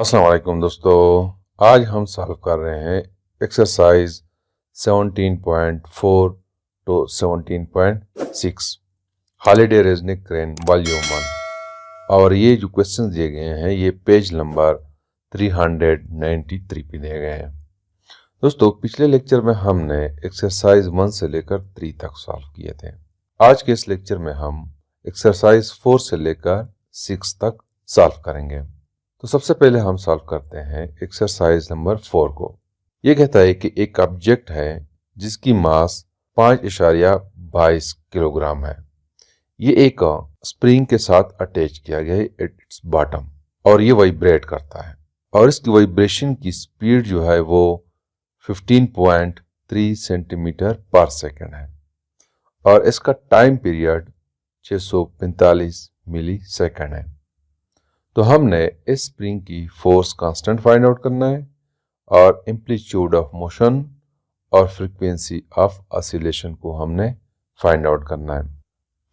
अस्सलाम वालेकुम दोस्तों, आज हम सॉल्व कर रहे हैं exercise 17.4 to 17.6 Halliday Resnick Krane volume 1। और ये जो क्वेश्चन दिए गए हैं ये पेज नंबर 393 पे दिए गए हैं। दोस्तों, पिछले लेक्चर में हमने एक्सरसाइज 1 से लेकर 3 तक सॉल्व किए थे। आज के इस लेक्चर में हम एक्सरसाइज 4 से लेकर 6 तक सॉल्व करेंगे। तो सबसे पहले हम सॉल्व करते हैं एक्सरसाइज नंबर 4 को। ये कहता है कि एक ऑब्जेक्ट है जिसकी मास 5.22 किलोग्राम है। ये एक स्प्रिंग के साथ अटैच किया गया है एट इट्स बॉटम और ये वाइब्रेट करता है और इसकी वाइब्रेशन की स्पीड जो है वो 15.3 सेंटीमीटर पर सेकेंड है और इसका टाइम पीरियड 645 मिली सेकेंड है। तो हमने इस स्प्रिंग की फोर्स कांस्टेंट फाइंड आउट करना है और एम्पलीट्यूड ऑफ मोशन और फ्रीक्वेंसी ऑफ ऑसिलेशन को हमने फाइंड आउट करना है।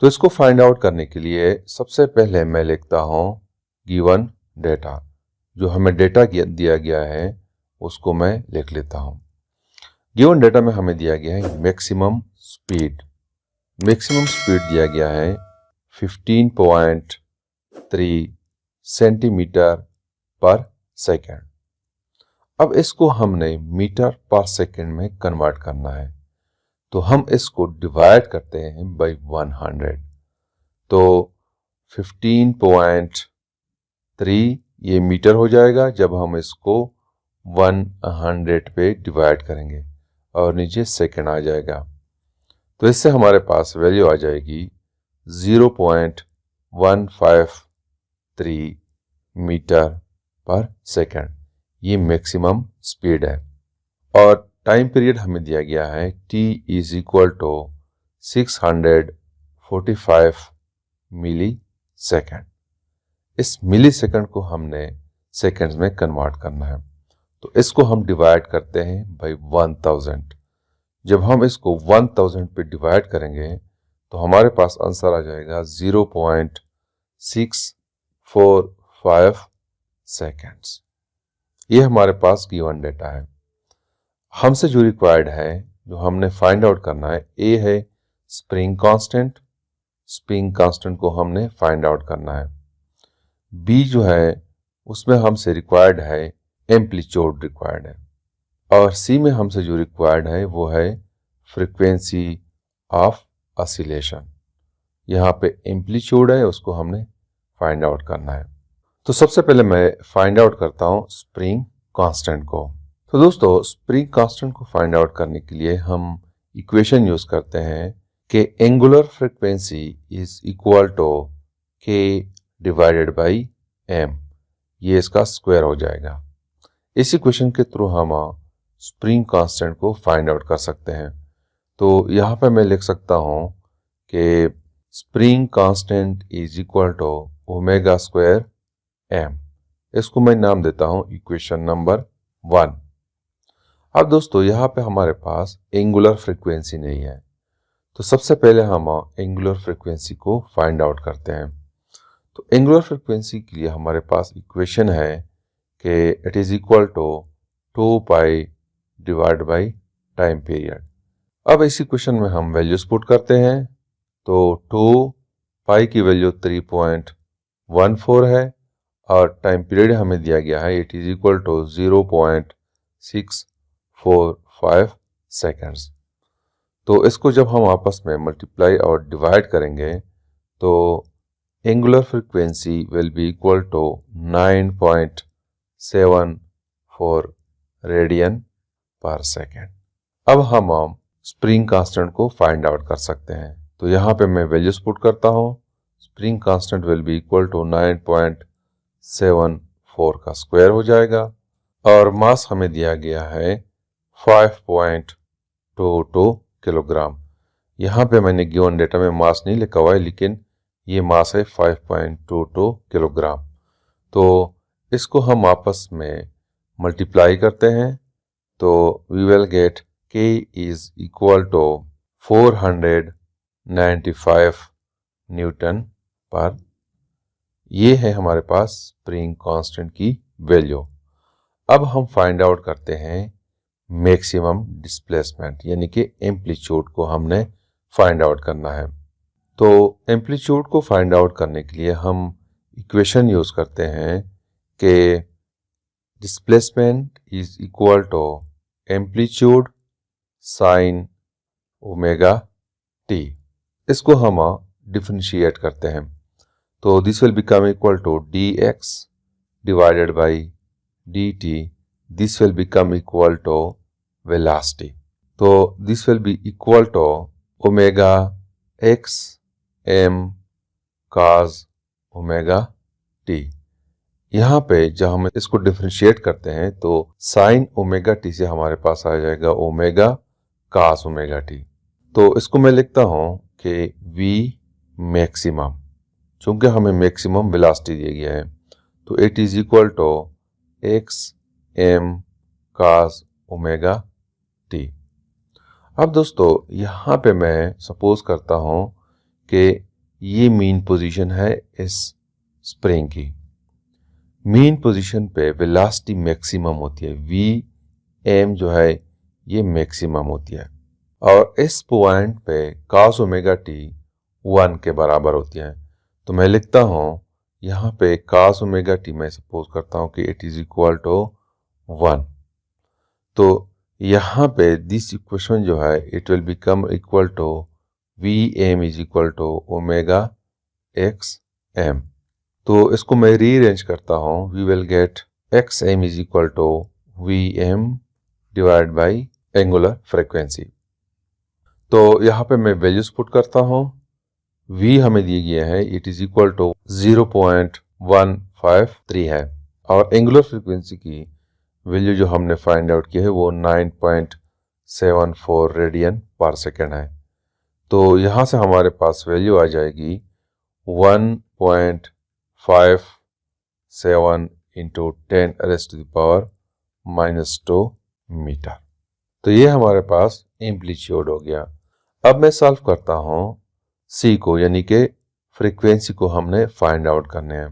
तो इसको फाइंड आउट करने के लिए सबसे पहले मैं लिखता हूं गिवन डेटा। जो हमें डेटा दिया गया है उसको मैं लिख लेता हूं। गिवन डेटा में हमें दिया गया है मैक्सिमम स्पीड। मैक्सिमम स्पीड दिया गया है 15.3 सेंटीमीटर पर सेकेंड। अब इसको हमने मीटर पर सेकेंड में कन्वर्ट करना है, तो हम इसको डिवाइड करते हैं बाय 100। तो 15.3 ये मीटर हो जाएगा जब हम इसको 100 पे डिवाइड करेंगे और नीचे सेकेंड आ जाएगा। तो इससे हमारे पास वैल्यू आ जाएगी 0.153 मीटर पर सेकेंड। ये मैक्सिमम स्पीड है और टाइम पीरियड हमें दिया गया है t is equal to 645 millisecond. इस मिली सेकेंड को हमने सेकेंड्स में कन्वर्ट करना है, तो इसको हम डिवाइड करते हैं बाय 1000। जब हम इसको 1000 पे डिवाइड करेंगे तो हमारे पास आंसर आ जाएगा 0.645 सेकेंड्स। ये हमारे पास गिवन डेटा है। हमसे जो रिक्वायर्ड है, जो हमने फाइंड आउट करना है, ए है स्प्रिंग कांस्टेंट। स्प्रिंग कांस्टेंट को हमने फाइंड आउट करना है। बी जो है उसमें हमसे रिक्वायर्ड है एम्पलीट्यूड रिक्वायर्ड है और सी में हमसे जो रिक्वायर्ड है वो है फ्रीक्वेंसी ऑफ ऑसिलेशन। यहाँ पे एम्पलीट्यूड है, उसको हमने फाइंड आउट करना है। तो सबसे पहले मैं फाइंड आउट करता हूँ स्प्रिंग कांस्टेंट को। तो दोस्तों, स्प्रिंग कांस्टेंट को फाइंड आउट करने के लिए हम इक्वेशन यूज करते हैं कि angular frequency is equal to k divided by m. ये इसका स्क्वायर हो जाएगा। इस इक्वेशन के थ्रू हम स्प्रिंग कांस्टेंट को फाइंड आउट कर सकते हैं। तो यहाँ पे मैं लिख सकता हूँ कि spring constant is equal to omega square m. इसको मैं नाम देता हूँ इक्वेशन नंबर 1। अब दोस्तों, यहाँ पे हमारे पास एंगुलर फ्रीक्वेंसी नहीं है, तो सबसे पहले हम एंगुलर फ्रीक्वेंसी को फाइंड आउट करते हैं। तो एंगुलर फ्रीक्वेंसी के लिए हमारे पास इक्वेशन है कि it is equal to 2 pi divide by time period. अब इस इक्वेशन में हम वैल्यूज पुट करते हैं। तो 2 पाई की वैल्यू 3.14 है और टाइम पीरियड हमें दिया गया है it is equal to 0.645 seconds. तो इसको जब हम आपस में मल्टीप्लाई और डिवाइड करेंगे तो angular frequency will be equal to 9.74 radian per second. अब हम स्प्रिंग कांस्टेंट को फाइंड आउट कर सकते हैं। तो यहाँ पे मैं वैल्यूज पुट करता हूँ। Spring constant will be equal to 9.74 का स्क्वायर हो जाएगा और मास हमें दिया गया है 5.22 किलोग्राम। यहाँ पे मैंने गिवन डेटा में मास नहीं लिखा हुआ है, लेकिन ये मास है 5.22 किलोग्राम। तो इसको हम आपस में मल्टीप्लाई करते हैं तो we will get K is equal to 495 newton per. ये है हमारे पास स्प्रिंग कांस्टेंट की वैल्यू। अब हम फाइंड आउट करते हैं मैक्सिमम डिस्प्लेसमेंट, यानी कि एम्पलीट्यूड को हमने फाइंड आउट करना है। तो एम्पलीट्यूड को फाइंड आउट करने के लिए हम इक्वेशन यूज करते हैं कि displacement is equal to amplitude sine omega t. इसको हम डिफरेंशिएट करते हैं, तो this will become equal to d x divided by d t. This will become equal to velocity, तो this will be equal to omega x m cos omega t. यहाँ पे जब हम इसको डिफरेंशिएट करते हैं तो साइन ओमेगा टी से हमारे पास आ जाएगा ओमेगा कास ओमेगा टी। तो इसको मैं लिखता हूँ कि v मैक्सिमम, चूंकि हमें मैक्सिमम वेलोसिटी दिया गया है, तो it is equal to x m cos omega t. अब दोस्तों यहाँ पे मैं सपोज करता हूँ कि ये मीन पोजीशन है इस स्प्रिंग की। मीन पोजीशन पे वेलोसिटी मैक्सिमम होती है, वी एम जो है ये मैक्सिमम होती है, और इस पॉइंट पे cos ओमेगा टी 1 के बराबर होती है। तो मैं लिखता हूँ यहाँ पे cos ओमेगा टी मैं सपोज करता हूँ कि इट इज इक्वल टू 1। तो यहाँ पे दिस इक्वेशन जो है it will become equal to v m is equal to omega x m. तो इसको मैं रीअरेंज करता हूँ, we will get x m is equal to v m divide by angular frequency. तो यहाँ पे मैं वैल्यूज पुट करता हूँ। v हमें दिए गए हैं, इट इज इक्वल टू 0.153 है, और एंगुलर फ्रीक्वेंसी की वैल्यू जो हमने फाइंड आउट की है वो 9.74 रेडियन पर सेकेंड है। तो यहाँ से हमारे पास वैल्यू आ जाएगी 1.57 इंटू 10⁻⁻² मीटर। तो ये हमारे पास एम्पलीट्यूड हो गया। अब मैं सॉल्व करता हूँ c को, यानी कि फ्रीक्वेंसी को हमने फाइंड आउट करने हैं।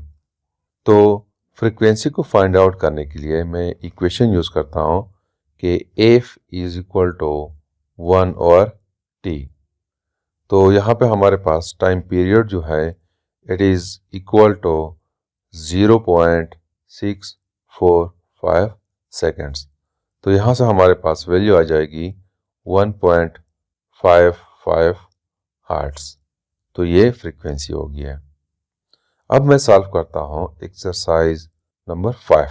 तो फ्रीक्वेंसी को फाइंड आउट करने के लिए मैं इक्वेशन यूज करता हूँ कि f is equal to 1 over t। तो यहाँ पे हमारे पास टाइम पीरियड जो है it is equal to 0.645 seconds. तो यहाँ से हमारे पास वैल्यू आ जाएगी 1.55 हर्ट्ज। तो ये फ्रीक्वेंसी हो गई है। अब मैं सॉल्व करता हूँ एक्सरसाइज नंबर 5।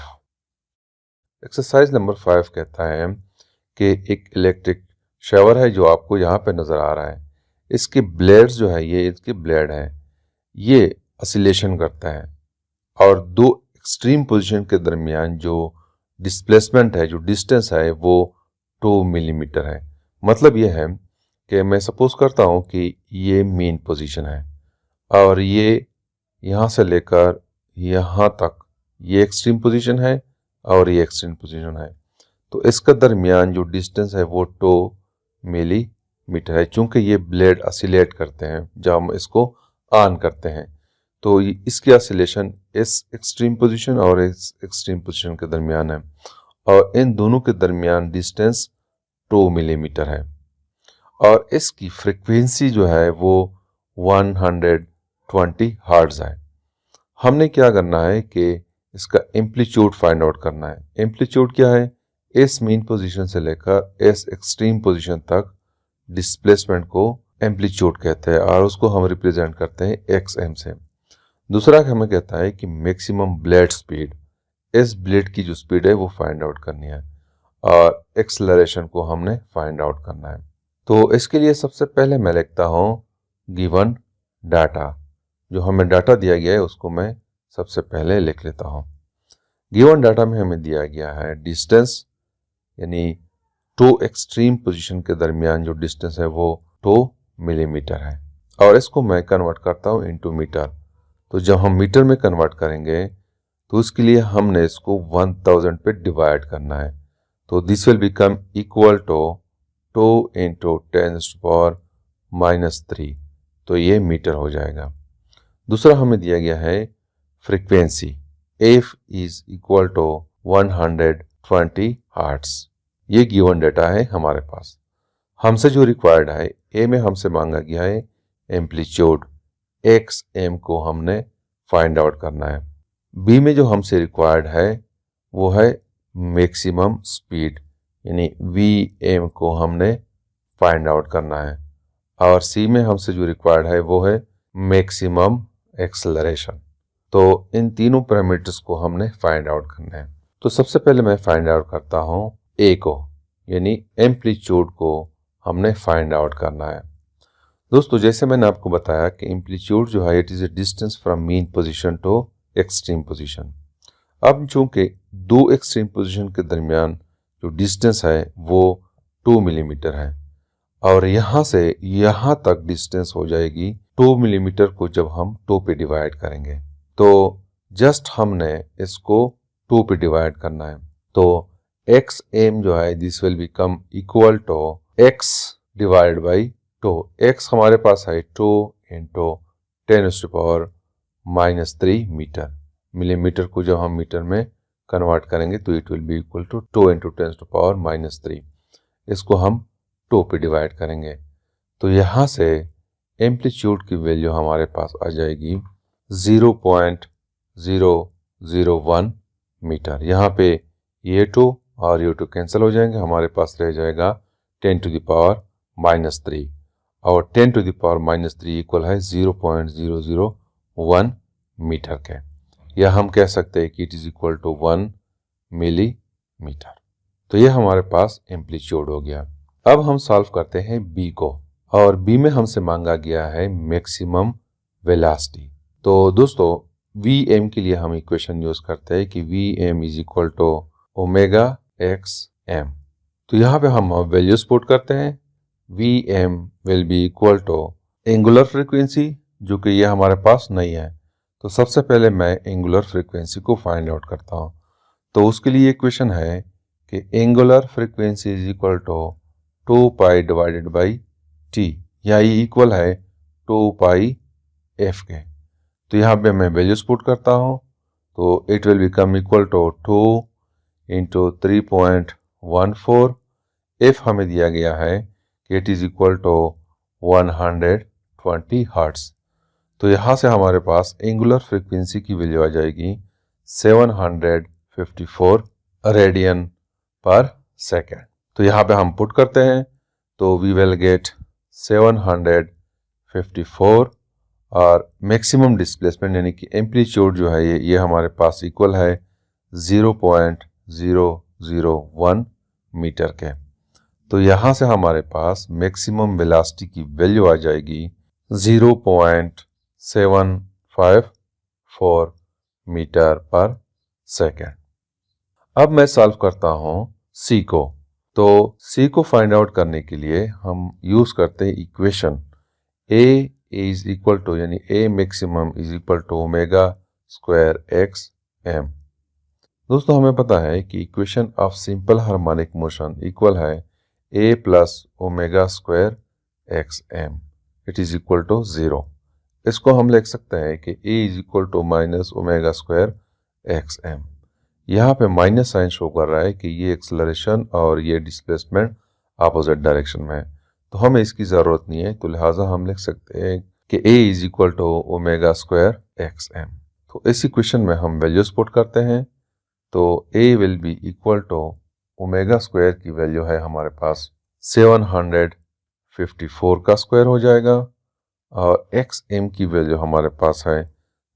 एक्सरसाइज नंबर 5 कहता है कि एक इलेक्ट्रिक शावर है जो आपको यहाँ पे नजर आ रहा है। इसके ब्लेड्स जो है, ये इसके ब्लेड है, ये ऑसिलेशन करता है, और दो एक्सट्रीम पोजीशन के दरमियान जो डिस्प्लेसमेंट है, जो डिस्टेंस है, वो 2 मिलीमीटर है। मतलब ये है कि मैं सपोज करता हूँ कि ये मेन पोजीशन है, और ये यहाँ से लेकर यहाँ तक ये एक्सट्रीम पोजीशन है और ये एक्सट्रीम पोजीशन है। तो इसका दरमियान जो डिस्टेंस है वो 2 मिलीमीटर है। चूंकि ये ब्लेड ऑसिलेट करते हैं जब हम इसको ऑन करते हैं, तो इसकी ऑसिलेशन इस एक्सट्रीम पोजीशन और इस एक्सट्रीम पोजीशन के दरमियान है, और इन दोनों के दरमियान डिस्टेंस 2 मिलीमीटर है, और इसकी फ्रीक्वेंसी जो है वो 120 हर्ट्ज है। हमने क्या करना है कि इसका एम्पलीट्यूड फाइंड आउट करना है। एम्पलीट्यूड क्या है? इस मीन पोजीशन से लेकर इस एक्सट्रीम पोजीशन तक डिस्प्लेसमेंट को एम्पलीट्यूड कहते हैं, और उसको हम रिप्रेजेंट करते हैं एक्स एम से। दूसरा हमें कहता है कि मैक्सिमम ब्लेड स्पीड, इस ब्लेड की जो स्पीड है वो फाइंड आउट करनी है, और एक्सेलरेशन को हमने फाइंड आउट करना है। तो इसके लिए सबसे पहले मैं लिखता हूँ गिवन डाटा। जो हमें डाटा दिया गया है उसको मैं सबसे पहले लिख लेता हूँ। गिवन डाटा में हमें दिया गया है डिस्टेंस, यानी 2 एक्सट्रीम पोजीशन के दरमियान जो डिस्टेंस है वो 2 मिलीमीटर है, और इसको मैं कन्वर्ट करता हूँ इनटू मीटर। तो जब हम मीटर में कन्वर्ट करेंगे तो उसके लिए हमने इसको 1000 पे डिवाइड करना है। तो this will become equal to 2 into 10⁻⁻3। तो ये मीटर हो जाएगा। दूसरा हमें दिया गया है frequency. F is equal to 120 hertz. ये गिवन डेटा है हमारे पास। हमसे जो रिक्वायर्ड है, ए में हमसे मांगा गया है एम्पलीट्यूड एक्स एम को हमने फाइंड आउट करना है। बी में जो हमसे रिक्वायर्ड है वो है मैक्सिमम स्पीड, यानी वी एम को हमने फाइंड आउट करना है। और सी में हमसे जो रिक्वायर्ड है वो है मैक्सिमम एक्सेलरेशन। तो इन तीनों पैरामीटर्स को हमने फाइंड आउट करना है। तो सबसे पहले मैं फाइंड आउट करता हूँ ए को, यानी एम्पलीट्यूड को हमने फाइंड आउट करना है। दोस्तों, जैसे मैंने आपको बताया कि एम्पलीट्यूड जो है it is a distance from mean position to extreme position. अब चूंकि दो एक्सट्रीम पोजीशन के दरमियान जो डिस्टेंस है वो 2 मिलीमीटर है और यहाँ से यहाँ तक डिस्टेंस हो जाएगी 2 मिलीमीटर को जब हम 2 पे डिवाइड करेंगे। तो जस्ट हमने इसको 2 पे डिवाइड करना है। तो एक्स एम जो है this will become equal to x divide by 2। X हमारे पास है 2 इंटू 10⁻³ मीटर। मिलीमीटर को जब हम मीटर में कन्वर्ट करेंगे तो it will be equal to 2 into 10⁻³ इसको हम 2 पे डिवाइड करेंगे। तो यहाँ से एम्पलीट्यूड की वैल्यू हमारे पास आ जाएगी 0.001 मीटर। यहाँ पे ये 2 और ये 2 कैंसिल हो जाएंगे, हमारे पास रह जाएगा 10⁻³ और 10⁻³ इक्वल है 0.001 मीटर के, या हम कह सकते हैं कि it is equal to 1 millimetre. तो ये हमारे पास एम्पलीट्यूड हो गया। अब हम सॉल्व करते हैं बी को, और बी में हमसे मांगा गया है मैक्सिमम वेलोसिटी। तो दोस्तों, वी एम के लिए हम इक्वेशन यूज करते हैं कि v m is equal to omega x m. तो यहाँ पे हम वैल्यूज पुट करते हैं। V m will be equal to angular frequency, जो कि ये हमारे पास नहीं है। तो सबसे पहले मैं एंगुलर फ्रीक्वेंसी को फाइंड आउट करता हूँ। तो उसके लिए इक्वेशन है कि angular frequency is equal to 2 pi divided by t, या ये इक्वल है 2 पाई एफ के। तो यहाँ पे मैं वैल्यूज पुट करता हूँ। तो it will become equal to 2 into 3.14। F हमें दिया गया है कि it is equal to 120 hertz. तो यहाँ से हमारे पास एंगुलर फ्रीक्वेंसी की वैल्यू आ जाएगी 754 रेडियन पर सेकेंड। तो यहाँ पे हम पुट करते हैं तो वी विल गेट 754 और मैक्सिमम डिस्प्लेसमेंट यानी कि एम्पलीट्यूड जो है ये हमारे पास इक्वल है 0.001 मीटर के। तो यहाँ से हमारे पास मैक्सिमम वेलोसिटी की वैल्यू आ जाएगी 0.754 मीटर पर सेकेंड। अब मैं सॉल्व करता हूँ सी को। तो सी को फाइंड आउट करने के लिए हम यूज करते हैं equation a is equal to, यानी a maximum is equal to omega square x m. दोस्तों, हमें पता है कि equation of simple harmonic motion equal है a plus omega square x m, it is equal to 0। इसको हम लिख सकते हैं कि a is equal to minus omega square x m. यहाँ पे माइनस साइन शो कर रहा है कि ये एक्सेलरेशन और ये डिस्प्लेसमेंट अपोजिट डायरेक्शन में है, तो हमें इसकी ज़रूरत नहीं है। तो लिहाजा हम लिख सकते हैं कि a is equal to omega square x m. तो इस इक्वेशन में हम वैल्यूज पुट करते हैं। तो a will be equal to omega square की वैल्यू है हमारे पास 754 का स्क्वायर हो जाएगा, और एक्स एम की वैल्यू हमारे पास है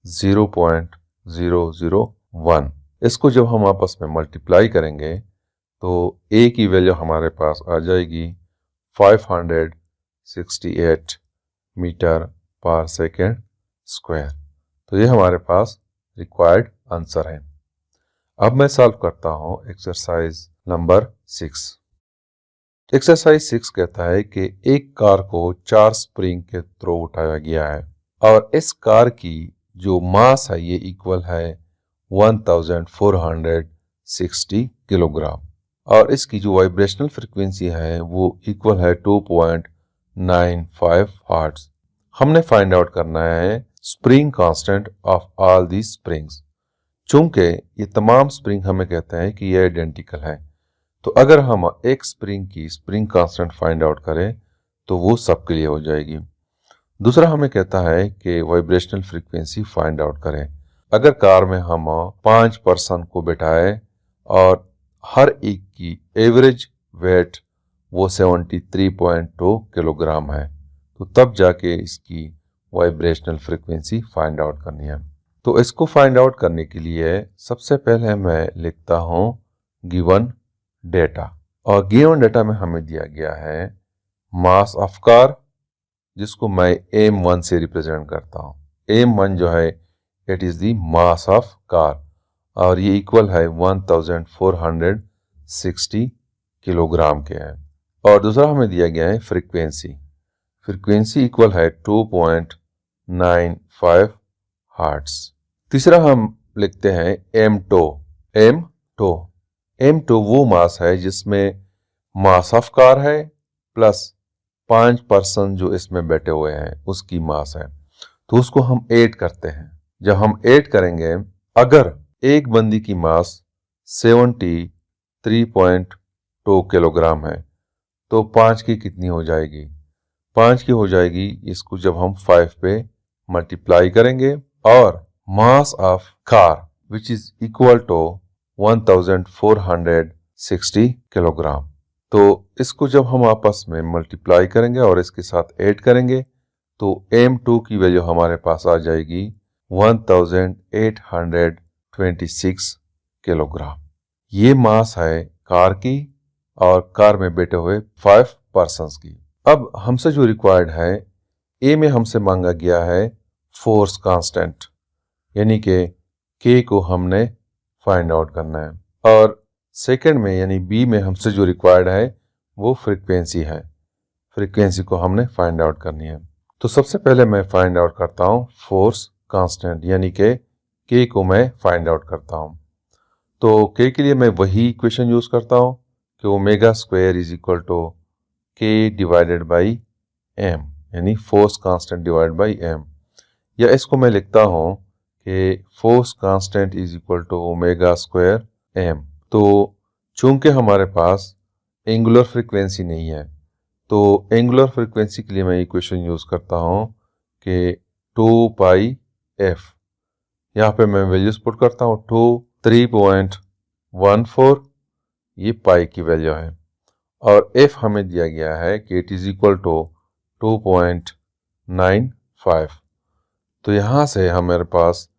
0.001। इसको जब हम आपस में मल्टीप्लाई करेंगे तो ए की वैल्यू हमारे पास आ जाएगी 568 मीटर पर सेकेंड स्क्वायर। तो ये हमारे पास रिक्वायर्ड आंसर है। अब मैं सॉल्व करता हूँ एक्सरसाइज नंबर 6। एक्सरसाइज 6 कहता है कि एक कार को 4 स्प्रिंग के थ्रू उठाया गया है और इस कार की जो मास है ये इक्वल है 1460 किलोग्राम, और इसकी जो वाइब्रेशनल फ्रीक्वेंसी है वो इक्वल है 2.95 हर्ट्ज। हमने फाइंड आउट करना है spring constant of all the springs. चूंकि ये तमाम स्प्रिंग हमें कहते हैं कि ये आइडेंटिकल है, तो अगर हम एक स्प्रिंग की स्प्रिंग कांस्टेंट फाइंड आउट करें तो वो सबके लिए हो जाएगी। दूसरा हमें कहता है कि वाइब्रेशनल फ्रीक्वेंसी फाइंड आउट करें। अगर कार में हम 5 पर्सन को बिठाए और हर एक की एवरेज वेट वो 73.2 किलोग्राम है, तो तब जाके इसकी वाइब्रेशनल फ्रीक्वेंसी फाइंड आउट करनी है। तो इसको फाइंड आउट करने के लिए सबसे पहले मैं लिखता हूँ गिवन डेटा, और गिवन डेटा में हमें दिया गया है मास ऑफ कार, जिसको मैं m1 से रिप्रेजेंट करता हूँ। m1 जो है it is the mass of car, और ये इक्वल है 1460 किलोग्राम के हैं। और दूसरा हमें दिया गया है फ्रीक्वेंसी, फ्रीक्वेंसी इक्वल है 2.95 हर्ट्ज। तीसरा हम लिखते हैं m2, m2 वो मास है जिसमें मास ऑफ कार है प्लस 5 पर्सन जो इसमें बैठे हुए हैं उसकी मास है, तो उसको हम ऐड करते हैं। जब हम ऐड करेंगे, अगर एक बंदी की मास 73.2 किलोग्राम है तो 5 की कितनी हो जाएगी? 5 की हो जाएगी, इसको जब हम 5 पे मल्टीप्लाई करेंगे, और mass of car which is equal to 1460 kilogram. तो इसको जब हम आपस में मल्टीप्लाई करेंगे और इसके साथ ऐड करेंगे तो m2 की वैल्यू हमारे पास आ जाएगी 1826 किलोग्राम। ये मास है कार की और कार में बैठे हुए 5 पर्सन्स की। अब हमसे जो रिक्वायर्ड है, ए में हमसे मांगा गया है फोर्स कांस्टेंट, यानी कि के को हमने फाइंड आउट करना है, और सेकंड में यानी बी में हमसे जो रिक्वायर्ड है वो फ्रीक्वेंसी है, फ्रीक्वेंसी को हमने फाइंड आउट करनी है। तो सबसे पहले मैं फाइंड आउट करता हूँ फोर्स कांस्टेंट, यानी कि के को मैं फाइंड आउट करता हूँ। तो के के लिए मैं वही इक्वेशन यूज करता हूँ कि omega square is equal to k divided by m, यानी force constant divide by m, या इसको मैं लिखता हूँ कि force constant is equal to omega square m. तो चूंकि हमारे पास एंगुलर फ्रीक्वेंसी नहीं है, तो एंगुलर फ्रीक्वेंसी के लिए मैं इक्वेशन यूज करता हूँ कि 2 पाई एफ, यहाँ पे मैं वैल्यूज पुट करता हूँ 3.14, ये पाई की वैल्यू है, और एफ हमें दिया गया है कि इट इज इक्वल टू 2.95। तो यहाँ से हमारे पास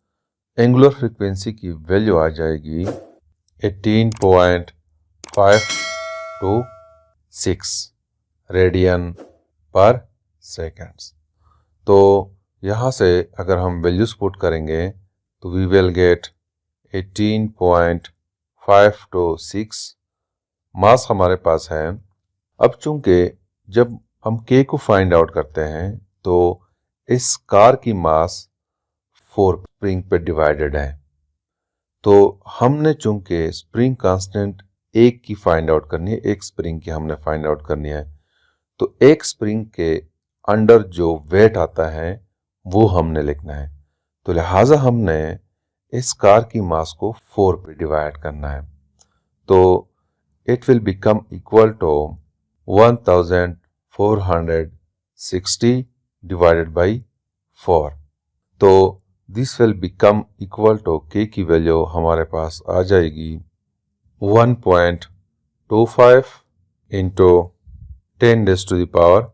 एंगुलर फ्रीक्वेंसी की वैल्यू आ जाएगी 18.526 रेडियन पर सेकेंड्स। तो यहाँ से अगर हम वैल्यूज पुट करेंगे तो वी विल गेट 18.526 मास हमारे पास है। अब चूंकि जब हम के को फाइंड आउट करते हैं तो इस कार की मास 4 स्प्रिंग पे डिवाइडेड है, तो हमने चूंकि स्प्रिंग कांस्टेंट एक की फाइंड आउट करनी है, एक स्प्रिंग की हमने फाइंड आउट करनी है, तो एक स्प्रिंग के अंडर जो वेट आता है वो हमने लिखना है। तो लिहाजा हमने इस कार की मास को 4 पे डिवाइड करना है, तो it will become equal to 1460 divided by 4। तो this will become equal to k की वैल्यू हमारे पास आ जाएगी 1.25 इंटू 10⁵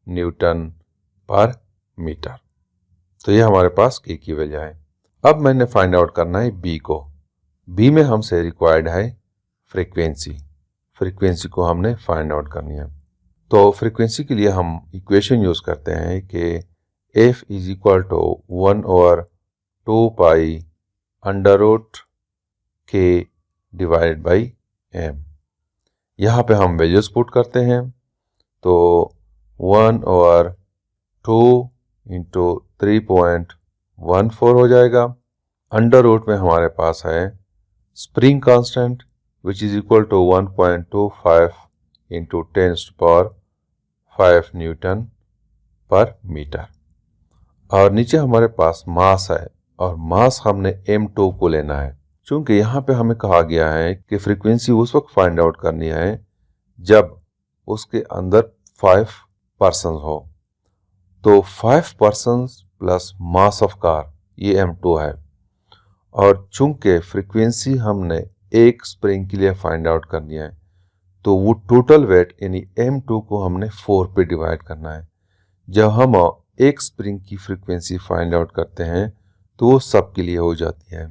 न्यूटन पर मीटर। तो ये हमारे पास के की वैल्यू है। अब मैंने फाइंड आउट करना है बी को। बी में हमसे रिक्वायर्ड है फ्रीक्वेंसी, फ्रीक्वेंसी को हमने फाइंड आउट करनी है। तो फ्रीक्वेंसी के लिए हम इक्वेशन यूज करते हैं कि f is equal to 1/2 pi under root k divided by m. यहाँ पे हम वैल्यूज पुट करते हैं, तो 1/2 इंटू 3.14 हो जाएगा। अंडर रूट में हमारे पास है spring constant which is equal to 1.25 into 10⁵ newton per metre, और नीचे हमारे पास मास है और मास हमने m2 को लेना है। चूंकि यहाँ पे हमें कहा गया है कि फ्रीक्वेंसी उस वक्त फाइंड आउट करनी है जब उसके अंदर 5 पर्सन हो। तो 5 person plus mass of car, ये m2 है। और चूंकि फ्रीक्वेंसी हमने एक स्प्रिंग के लिए फाइंड आउट करनी है, तो वो टोटल वेट यानी m2 को हमने 4 पे डिवाइड करना है। जब हम एक स्प्रिंग की फ्रीक्वेंसी फाइंड आउट करते हैं तो वो सब के लिए हो जाती है,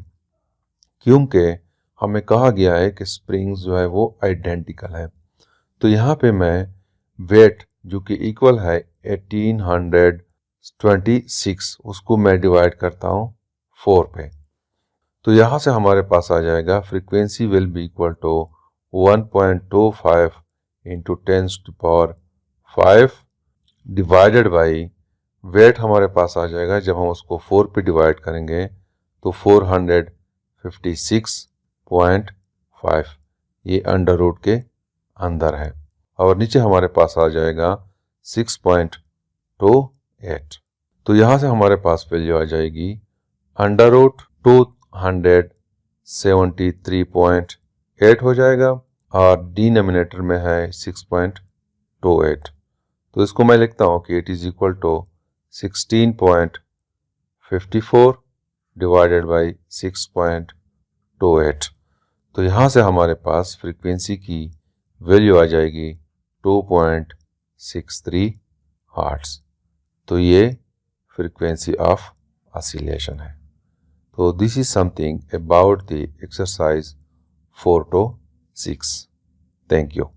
क्योंकि हमें कहा गया है कि स्प्रिंग्स जो है वो आइडेंटिकल है। तो यहाँ पे मैं वेट जो कि इक्वल है 1826, उसको मैं डिवाइड करता हूँ 4 पे। तो यहाँ से हमारे पास आ जाएगा frequency will be equal to 1.25 into 10⁵ divided by weight हमारे पास आ जाएगा, जब हम उसको 4 पे डिवाइड करेंगे तो 456.5, ये अंडर रूट के अंदर है। और नीचे हमारे पास आ जाएगा 6.28। तो यहाँ से हमारे पास वैल्यू आ जाएगी अंडर रूट 273.8 हो जाएगा, और डिनोमिनेटर में है 6.28। तो इसको मैं लिखता हूँ कि it is equal to 16.54 divided by 6.28। तो यहाँ से हमारे पास फ्रीक्वेंसी की वैल्यू आ जाएगी 2.63 हर्ट्ज। तो ये फ्रीक्वेंसी ऑफ ऑसिलेशन है। तो this is something about the exercise 4 to 6. Thank you.